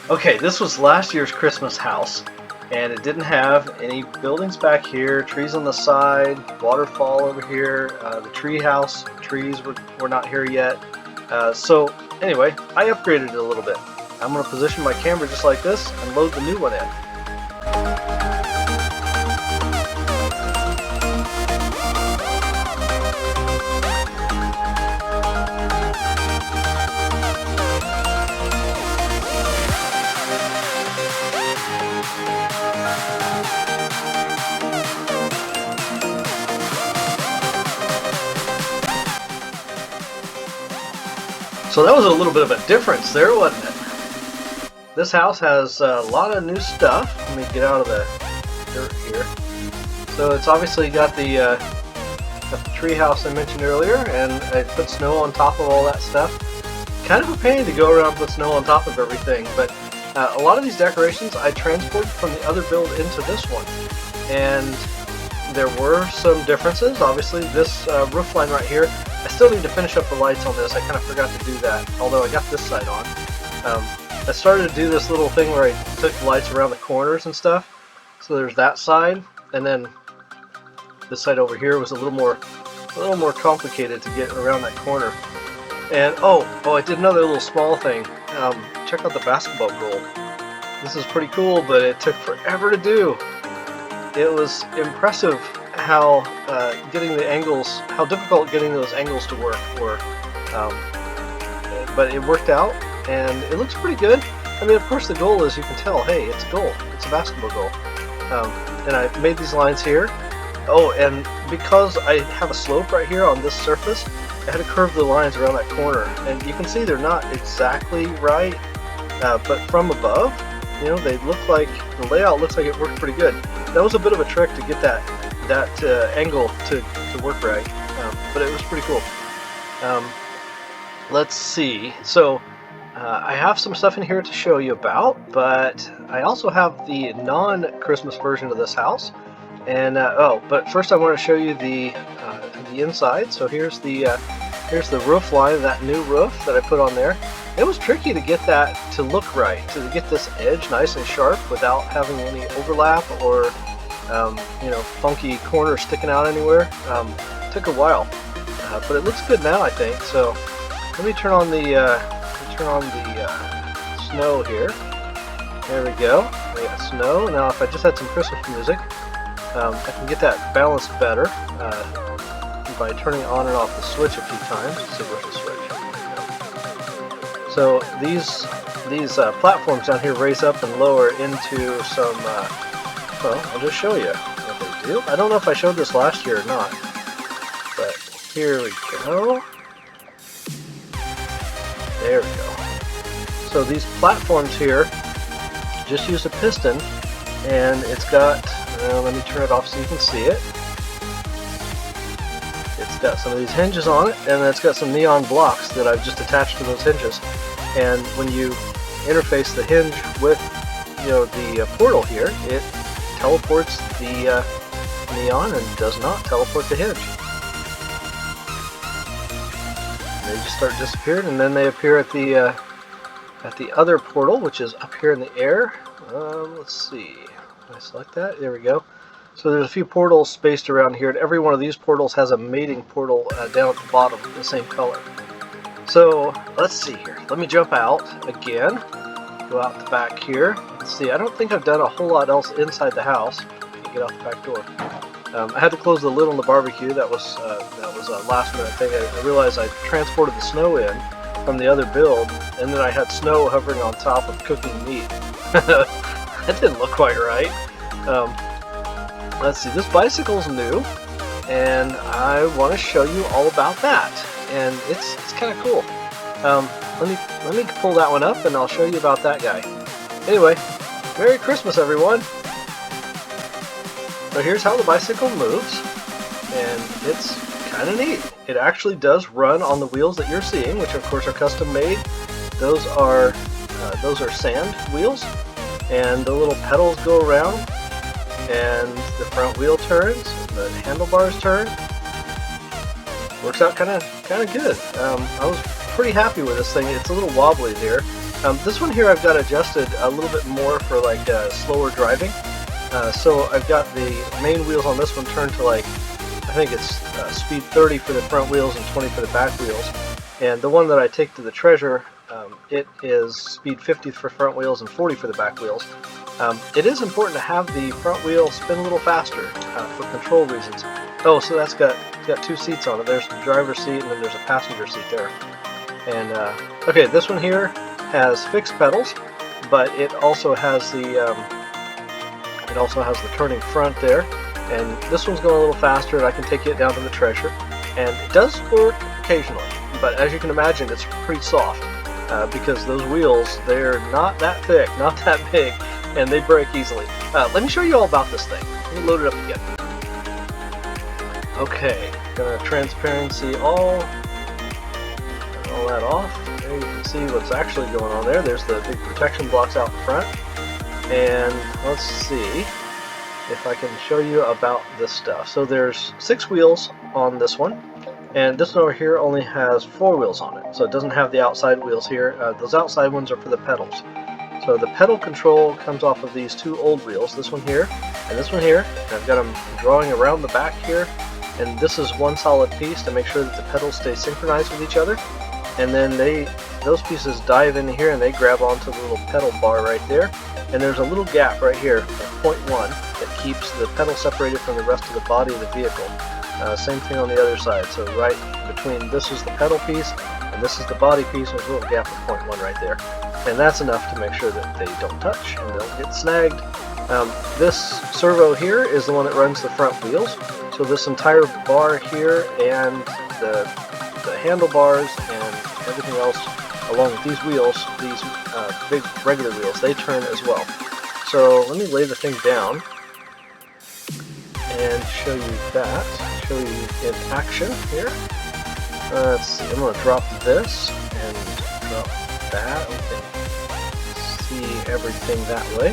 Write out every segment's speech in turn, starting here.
Okay, this was last year's Christmas house, and it didn't have any buildings back here, trees on the side, waterfall over here, the tree house, trees were not here yet. So anyway, I upgraded it a little bit. I'm going to position my camera just like this and load the new one in. So that was a little bit of a difference there, wasn't it? This house has a lot of new stuff. Let me get out of the dirt here. So it's obviously got the tree house I mentioned earlier, and I put snow on top of all that stuff. Kind of a pain to go around with snow on top of everything, but a lot of these decorations I transported from the other build into this one. And there were some differences. Obviously this roof line right here, I still need to finish up the lights on this. I kind of forgot to do that, although I got this side on. I started to do this little thing where I took the lights around the corners and stuff. So there's that side, and then this side over here was a little more complicated to get around that corner. And oh, I did another little small thing. Check out the basketball goal. This is pretty cool, but it took forever to do. It was impressive how getting the angles, how difficult getting those angles to work were. But it worked out, and it looks pretty good. I mean, of course, the goal is, you can tell, hey, it's a goal. It's a basketball goal. And I made these lines here. Oh, and because I have a slope right here on this surface, I had to curve the lines around that corner. And you can see they're not exactly right, but from above, you know, they look like, the layout looks like it worked pretty good. That was a bit of a trick to get that angle to work right, but it was pretty cool. Let's see. So I have some stuff in here to show you about, but I also have the non-Christmas version of this house. And but first I want to show you the inside. So here's the roof line of that new roof that I put on there. It was tricky to get that to look right, to get this edge nice and sharp without having any overlap or you know, funky corners sticking out anywhere. Took a while, but it looks good now, I think. So let me turn on the snow here. There we go. We got snow. Now if I just had some Christmas music, I can get that balanced better by turning on and off the switch a few times. Let's see, where's the switch? So these platforms down here raise up and lower into some. Well, I'll just show you what they do. I don't know if I showed this last year or not, but here we go. There we go. So these platforms here just use a piston, and it's got, let me turn it off so you can see it. It's got some of these hinges on it, and it's got some neon blocks that I've just attached to those hinges. And when you interface the hinge with, you know, the portal here, it teleports the neon and does not teleport the hinge. They just start disappearing, and then they appear at the other portal, which is up here in the air. Let's see. Can I select that? There we go. So there's a few portals spaced around here, and every one of these portals has a mating portal down at the bottom, the same color. So let's see here. Let me jump out again. Go out the back here. Let's see. I don't think I've done a whole lot else inside the house. Get out the back door. I had to close the lid on the barbecue. That was a last minute thing. I realized I transported the snow in from the other build, and then I had snow hovering on top of cooking meat. That didn't look quite right. Let's see. This bicycle's new, and I want to show you all about that. And it's kind of cool. Let me pull that one up, and I'll show you about that guy. Anyway, Merry Christmas, everyone. So here's how the bicycle moves, and it's kind of neat. It actually does run on the wheels that you're seeing, which of course are custom made. Those are sand wheels, and the little pedals go around, and the front wheel turns, the handlebars turn. Works out kind of good. I was pretty happy with this thing. It's a little wobbly there. This one here I've got adjusted a little bit more for like slower driving. So I've got the main wheels on this one turned to like, I think it's speed 30 for the front wheels and 20 for the back wheels. And the one that I take to the treasure, it is speed 50 for front wheels and 40 for the back wheels. It is important to have the front wheel spin a little faster for control reasons. Oh, so that's got two seats on it. There's the driver's seat and then there's a passenger seat there. And okay, this one here has fixed pedals, but it also has the turning front there. And this one's going a little faster, and I can take it down to the treasure. And it does work occasionally, but as you can imagine, it's pretty soft because those wheels, they're not that thick, not that big, and they break easily. Let me show you all about this thing. Let me load it up again. Okay, gonna transparency all that off. There you can see what's actually going on there. There's the big protection blocks out front. And let's see if I can show you about this stuff. So there's 6 wheels on this one, and this one over here only has 4 wheels on it. So it doesn't have the outside wheels here. Those outside ones are for the pedals. So the pedal control comes off of these 2 old wheels, this one here and this one here. And I've got them drawing around the back here, and this is one solid piece to make sure that the pedals stay synchronized with each other. And then those pieces dive in here and they grab onto the little pedal bar right there. And there's a little gap right here at 0.1 that keeps the pedal separated from the rest of the body of the vehicle. Same thing on the other side. So right between this is the pedal piece and this is the body piece, there's a little gap of 0.1 right there. And that's enough to make sure that they don't touch and don't get snagged. This servo here is the one that runs the front wheels. So this entire bar here and the handlebars and everything else along with these wheels, these big regular wheels, they turn as well. So let me lay the thing down and show you that. Show you in action here. Let's see, I'm going to drop this and drop that. We can see everything that way.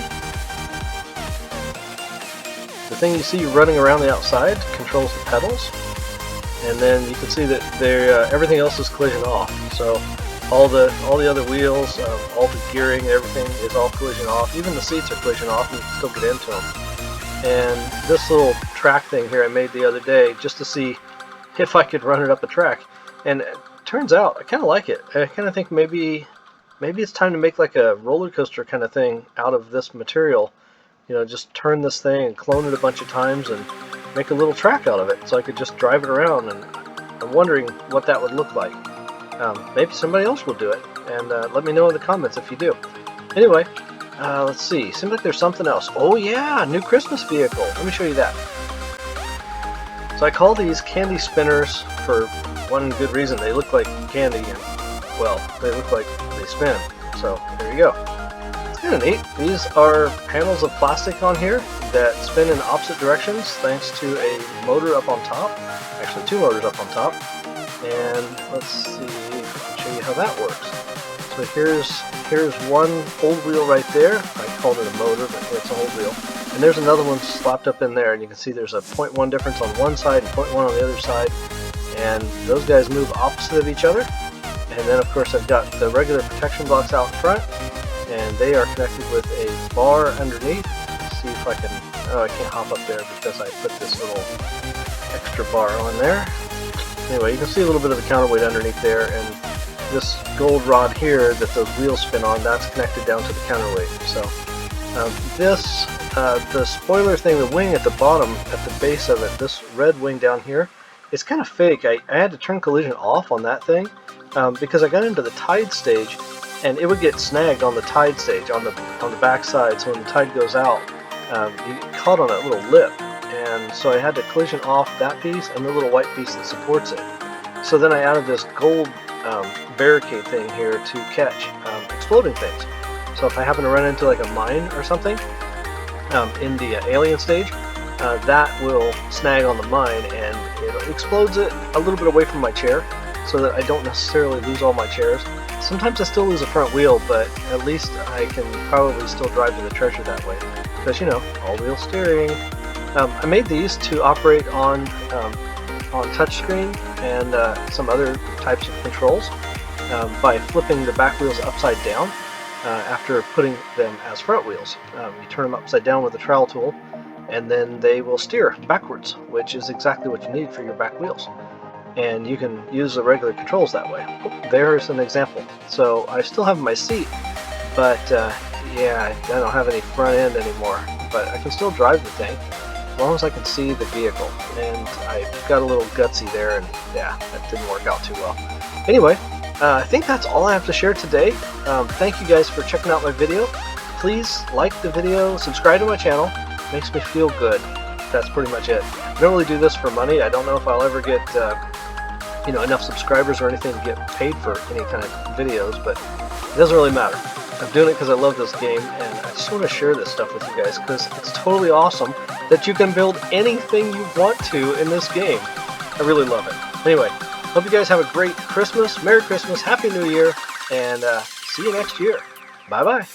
The thing you see running around the outside controls the pedals. And then you can see that everything else is collision off. So all the other wheels, all the gearing, everything is all collision off. Even the seats are collision off, and you can still get into them. And this little track thing here I made the other day just to see if I could run it up a track. And it turns out I kind of like it. I kind of think maybe it's time to make like a roller coaster kind of thing out of this material. You know, just turn this thing and clone it a bunch of times and make a little track out of it so I could just drive it around. And I'm wondering what that would look like. Maybe somebody else will do it, and let me know in the comments if you do. Anyway, let's see. Seems like there's something else. Oh yeah, new Christmas vehicle. Let me show you that. So I call these candy spinners for one good reason. They look like candy, and well, they look like they spin. So there you go. It's kind of neat. These are panels of plastic on here that spin in opposite directions thanks to a motor up on top. Actually, 2 motors up on top. And let's see if I can show you how that works. So here's one old wheel right there. I called it a motor, but it's a old wheel. And there's another one slapped up in there, and you can see there's a 0.1 difference on one side and 0.1 on the other side. And those guys move opposite of each other. And then of course I've got the regular protection blocks out in front, and they are connected with a bar underneath. Let's see if I can, oh, I can't hop up there because I put this little extra bar on there. Anyway, you can see a little bit of the counterweight underneath there, and this gold rod here that those wheels spin on, that's connected down to the counterweight. So the spoiler thing, the wing at the bottom, at the base of it, this red wing down here, it's kind of fake. I had to turn collision off on that thing because I got into the tide stage, and it would get snagged on the tide stage on the back side. So when the tide goes out, you get caught on that little lip. And so I had to collision off that piece and the little white piece that supports it. So then I added this gold barricade thing here to catch exploding things. So if I happen to run into like a mine or something in the alien stage, that will snag on the mine and it explodes it a little bit away from my chair so that I don't necessarily lose all my chairs. Sometimes I still lose a front wheel, but at least I can probably still drive to the treasure that way. Because, you know, all-wheel steering. I made these to operate on touchscreen and some other types of controls by flipping the back wheels upside down. after putting them as front wheels. You turn them upside down with the trowel tool, and then they will steer backwards, which is exactly what you need for your back wheels. And you can use the regular controls that way. Oh, there's an example. So I still have my seat, but yeah, I don't have any front end anymore. But I can still drive the thing as long as I can see the vehicle. And I got a little gutsy there, and yeah, that didn't work out too well. Anyway, I think that's all I have to share today. Thank you guys for checking out my video. Please like the video, subscribe to my channel. Makes me feel good. That's pretty much it. I don't really do this for money. I don't know if I'll ever get enough subscribers or anything to get paid for any kind of videos, but it doesn't really matter. I'm doing it because I love this game, and I just want to share this stuff with you guys because it's totally awesome that you can build anything you want to in this game. I really love it. Anyway, hope you guys have a great Christmas, Merry Christmas, Happy New Year, and see you next year. Bye-bye.